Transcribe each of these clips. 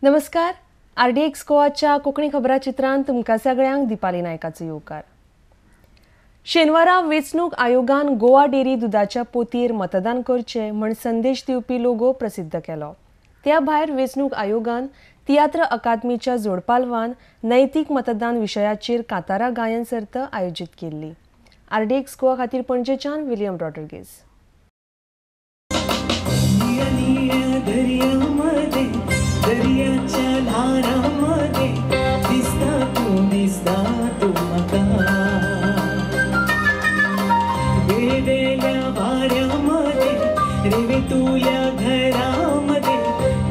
नमस्कार. RDXGOAच्या कोंकणी खबराचित्रांत तुमकां सगळ्यांक दिपाली नायकाचो येवकार. शेनवारा वेंचणूक आयोगान गोवा डेरी दुदाच्या पोतयेर मतदान करचें म्हण संदेश दिवपी लोगो प्रसिद्ध केलो. त्या भायर वेंचणूक आयोगान तियात्र अकादमीच्या जोडपालवान नैतीक मतदान विशयाचेर कांतारा गायन सर्त आयोजीत केल्ली. RDXGOA खातीर पणजेच्यान विलियम रॉड्रिगीज. दर्याच्या धारामध्ये दिसता तू मका वेळेल्या वाऱ्यामध्ये रेवे तुया घरामध्ये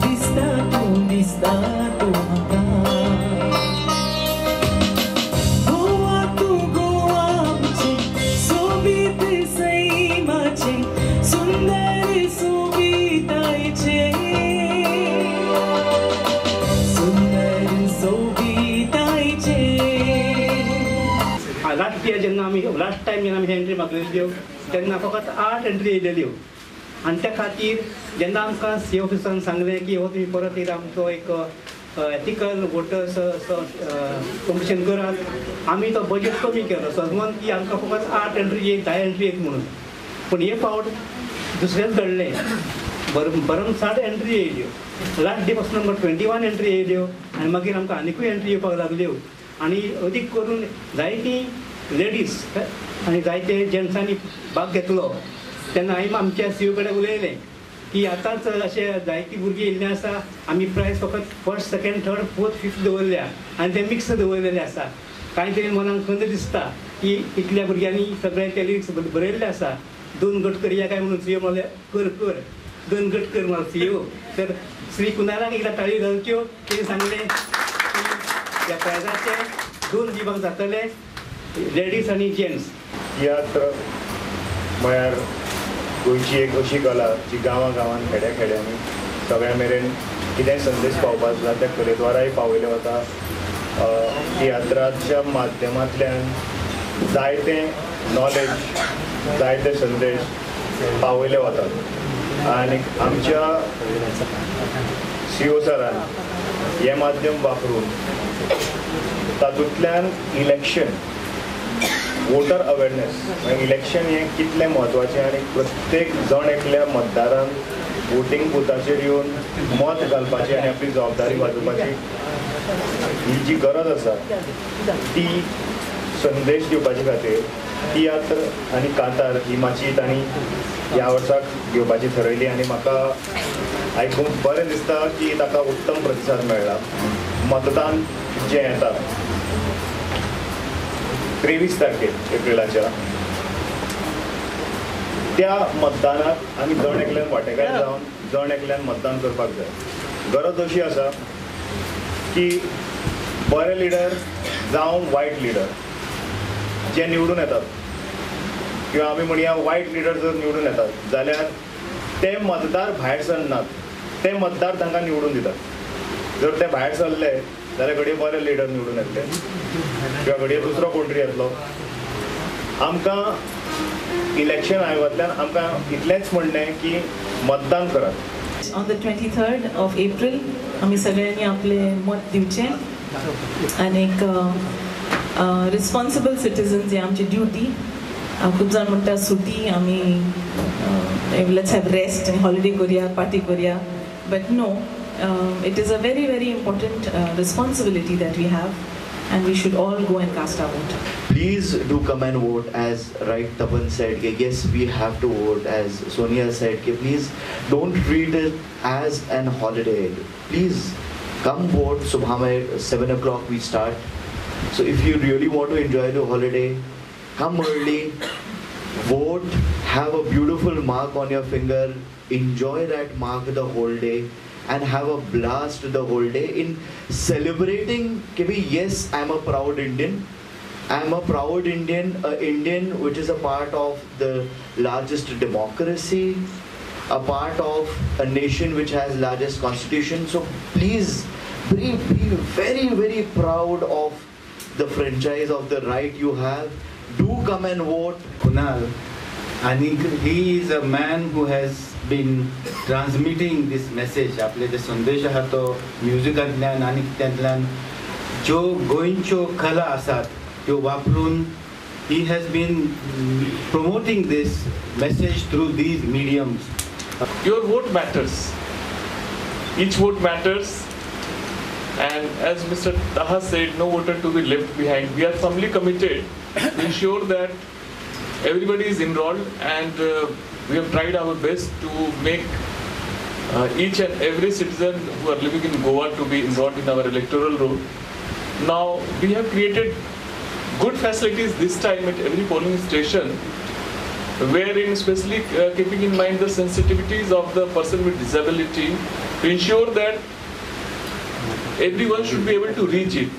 दिसता तू मका गोवा तू गोवा आमचे सोबीत सैमाचे सुंदर सोबीतायचे लास्ट टायम जेन्ना आमी एंट्री मागलेल्यो तेन्ना फकत 8 एंट्री येयलेल्यो आनी त्या खातीर जेन्ना आमकां सी ऑफिसान सांगलें की हो तुमी परत एकदां आमचो एक एथिकल वोटर्स कॉम्पिटिशन करात, आमी तो बजेट कमी केलो समजून की आमकां फकत 8 एंट्री येत 10 एंट्री येत म्हणून. पूण हे फावट दुसरेंच घडलें, भरमसाट एंट्री येयल्यो. लास्ट डे पासून आमकां 21 एंट्री येयल्यो आनी मागीर आमकां आनिकूय एंट्री येवपाक लागल्यो आनी अदीक करून जायतीं लेडीज आनी जायते जेंट्सांनी भाग घेतलो. तेन्ना हांवें आमच्या सीओ कडेन उलयलें की आतांच अशें जायतीं भुरगीं येयल्लीं आसा, आमी प्रायस फकत first second third fourth fifth दवरल्या आनी ते मिक्स दवरलेले आसा. कांय तरी मनाक खंत दिसता की इतल्या भुरग्यांनी सगळे ते लिरिक्स बरयल्ले आसा, 2 गट करया काय म्हणून सीओ म्हणलें कर 2 गट कर म्हणून सीओ. तर श्री कुणालाक एकदां ताळयो घालच्यो. तेणी सांगलें की ह्या प्रायजाचे 2 विभाग जातले, लेडीज आनी जेंट्स. तियात्र म्हळ्यार गोंयची एक अशी कला जी गांवां खेड्यांनी सगळ्या मेरेन कितेंय संदेश पावपाक जाय त्या कलेद्वाराय पावयले वता. तियात्राच्या माध्यमांतल्यान जायते नॉलेज जायते संदेश पावयले वतात आनी आमच्या सीओ सरान हें माध्यम वापरून तातूंतल्यान इलेक्शन वोटर अवेरनेस इलेक्शन हें कितलें म्हत्वाचें आनी प्रत्येक जण एकल्या मतदारान वोटींग बुथाचेर येवन मत घालपाचें आनी आपली जबाबदारी वाजोवपाची ही जी गरज आसा ती संदेश दिवपाचे खातीर तियात्र आनी कांतार ही माची तांणी ह्या वर्साक घेवपाची थारायली आनी म्हाका आयकून बरें दिसता की ताका उत्तम प्रतिसाद मेळ्ळा. मतदान जें येता 23 तारखेर एप्रिलाच्या त्या मतदानाक आमी जण एकल्यान वांटेकार जावन जण एकल्यान मतदान करपाक जाय. गरज अशी आसा की बरे लिडर जावं वायट लिडर जे निवडून येतात किंवा आमी म्हणया वायट लिडर जर निवडून येतात जाल्यार ते मतदार भायर सरनात, ते मतदार तांकां निवडून दितात. जर ते भायर सरले जाल्यार घडये बरे लिडर निवडून येतले किंवा घडये दुसरो कोण तरी येतलो. आमकां इलेक्शन आयोगांतल्यान आमकां इतलेंच म्हणणें की मतदान करात. On the 23rd of April आमी सगळ्यांनी आपलें मत दिवचें आनी रिस्पॉन्सिबल सिटीजन्स ही आमची ड्युटी. खूब जाण म्हणटा सुटी आमी लेट्स हॅव रेस्ट आनी हॉलिडे करुया पार्टी करुया, but no, it is a very very important responsibility that we have and we should all go and cast our vote. Please do come and vote. As right Tapan said, yes, we have to vote. As Sonia said, please don't treat it as an holiday. Please come vote. Subha 7 o'clock we start. So if you really want to enjoy the holiday, come early, vote, have a beautiful mark on your finger, enjoy that mark the whole day and have a blast the whole day in celebrating yes, I'm a proud Indian. I'm a proud Indian, Indian which is a part of the largest democracy, a part of a nation which has largest constitution. So please be very very proud of the franchise of the right you have. Do come and vote. Kunal, and he is a man who has been transmitting this message. आपले जे संदेश आहा तो म्युझिकांतल्यान आनी कित्यांतल्यान ज्यो गोंयच्यो कला आसात त्यो वापरून he has been promoting this message through these mediums. Your vote matters. Each vote matters. And as Mr. Taha said, no voter to be left behind. We are firmly committed to ensure that everybody is enrolled, and we have tried our best to make each and every citizen who are living in Goa to be enrolled in our electoral roll. Now, we have created good facilities this time at every polling station, wherein especially keeping in mind the sensitivities of the person with disability, to ensure that everyone should be able to reach it.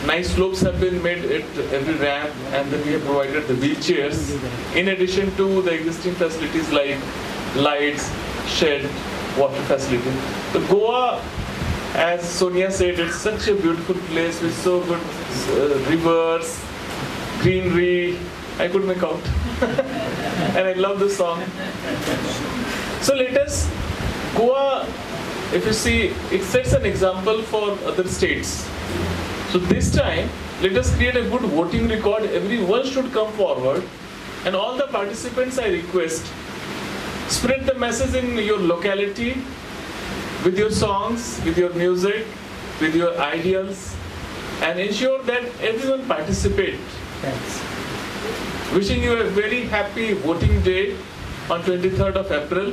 Nice slopes have been made at every ramp, and then we have provided the wheelchairs, in addition to the existing facilities like lights, shed, water facility. So Goa, as Sonia said, it's such a beautiful place with so good rivers, greenery. I could make out. And I love the song. So let us, Goa, if you see, it sets an example for other states. So this time, let us create a good voting record. Everyone should come forward. And all the participants, I request, spread the message in your locality, with your songs, with your music, with your ideals, and ensure that everyone participate. Thanks. Wishing you a very happy voting day on 23rd of April.